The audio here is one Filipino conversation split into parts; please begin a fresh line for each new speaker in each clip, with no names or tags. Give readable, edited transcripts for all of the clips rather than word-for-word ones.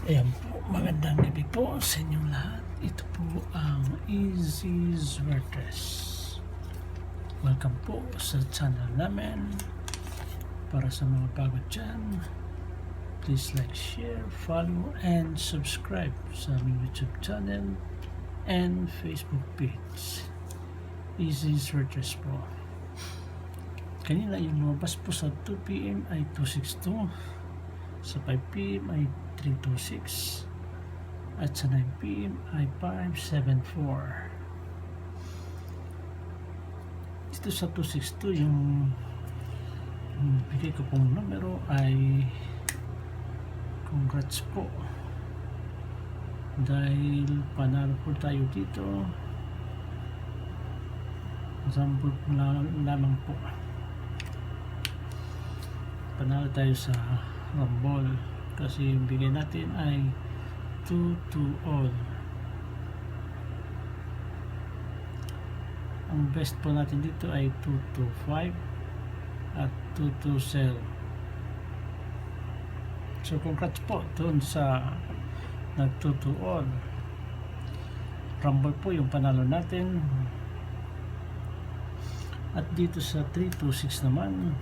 Ayan po, magandang gabi po sa inyong lahat. Ito po ang Easy Swertes. Welcome po sa channel namin. Para sa mga bago dyan, please like, share, follow, and subscribe sa aming YouTube channel and Facebook page. Easy Swertes po. Kanina yung lumabas po sa 2 PM ay 262, sa 5 PM ay 326, at sa 9 PM ay 574. Ito sa 262, yung bigay ko pong numero ay congrats po, dahil panalo po tayo dito. Sample po lamang po, panalo tayo sa Rumble kasi yung bigay natin ay 2 to all. Ang best po natin dito ay 2 to 5 at 2 to sell. So congrats po doon sa nag 2 to all. Rumble po yung panalo natin. At dito sa 3 to 6 naman,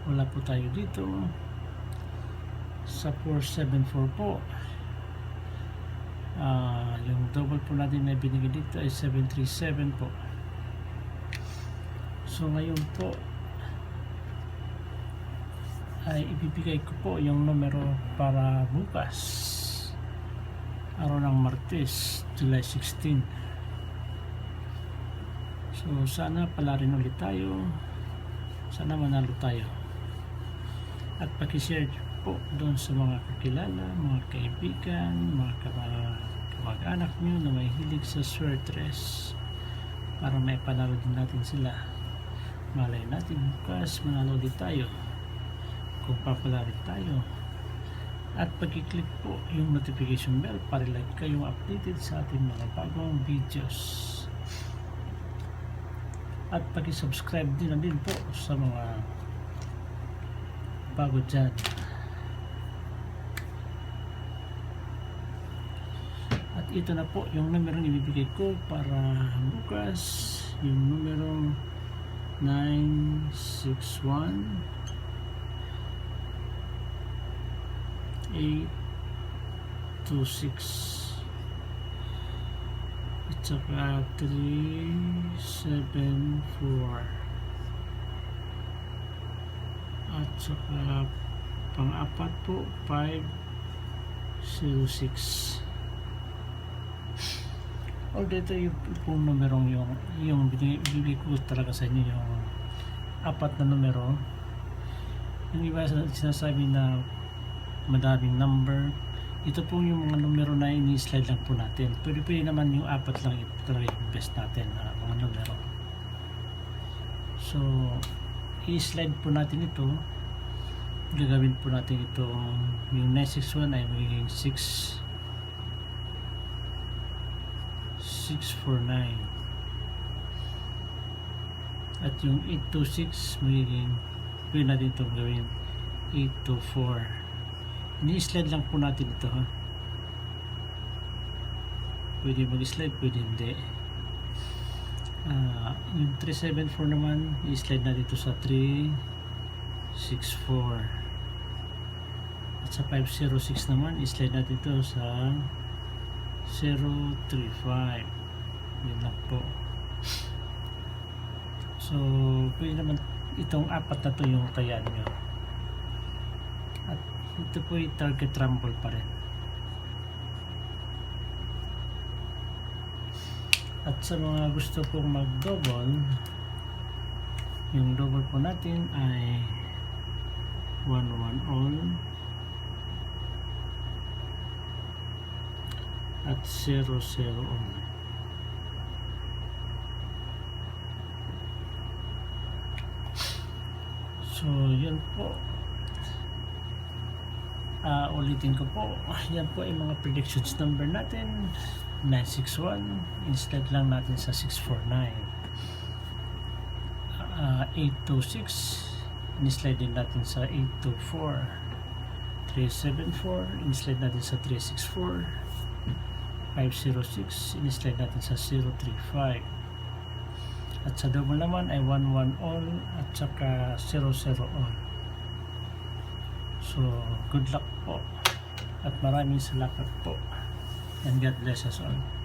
wala po tayo dito. Sa 474 po, yung double po natin na binigay dito ay 737 po. So ngayon po ay ibibigay ko po yung numero para bukas, araw ng Martes, July 16. So sana pala rin ulit tayo, sana manalo tayo, at pakishare po doon sa mga kakilala, mga kaibigan, mga kamag-anak nyo na may hilig sa swertres, para may panalo din natin sila. Malay natin bukas manalo ulit tayo kung papala rin tayo. At pag-click po yung notification bell para like kayong updated sa ating mga bagong videos. At pag-subscribe din na din po sa mga bago dyan. At ito na po yung numero ibibigay ko para bukas, yung numero 961 826 at saka 374 at saka pang-apat po 506. O dito yung pong numerong yung bibigay ko talaga sa inyo, yung apat na numero. Yung iba sinasabi na madaming number, ito po yung mga numero na ini-slide lang po natin. Pwede naman yung apat lang, ito talaga yung best natin, mga numero. So i-slide po natin ito. Gagawin po natin ito, yung 961 ay magiging 649, at yung 826 magiging, pwede natin itong gawin 824. Ini-slide lang po natin ito, ha. Pwede mag-slide, pwede hindi. Yung 374 naman, i-slide natin ito sa 364, at sa 506 naman i-slide natin ito sa 035. Yun lang po. So pwede naman itong apat na to yung kaya nyo, at ito po yung target rumble pa rin. At sa mga gusto pong mag double, yung double po natin ay 11 all at 00 all. So yun po, ulitin ko po, yan po ay mga predictions number natin. 961, instead lang natin sa 649. 826, in-slide din natin sa 824. 374, in-slide natin sa 364, 506, in-slide natin sa 035. At sa double naman ay 11 all at saka 00 all. So, good luck po. At maraming salamat po. And God bless us all.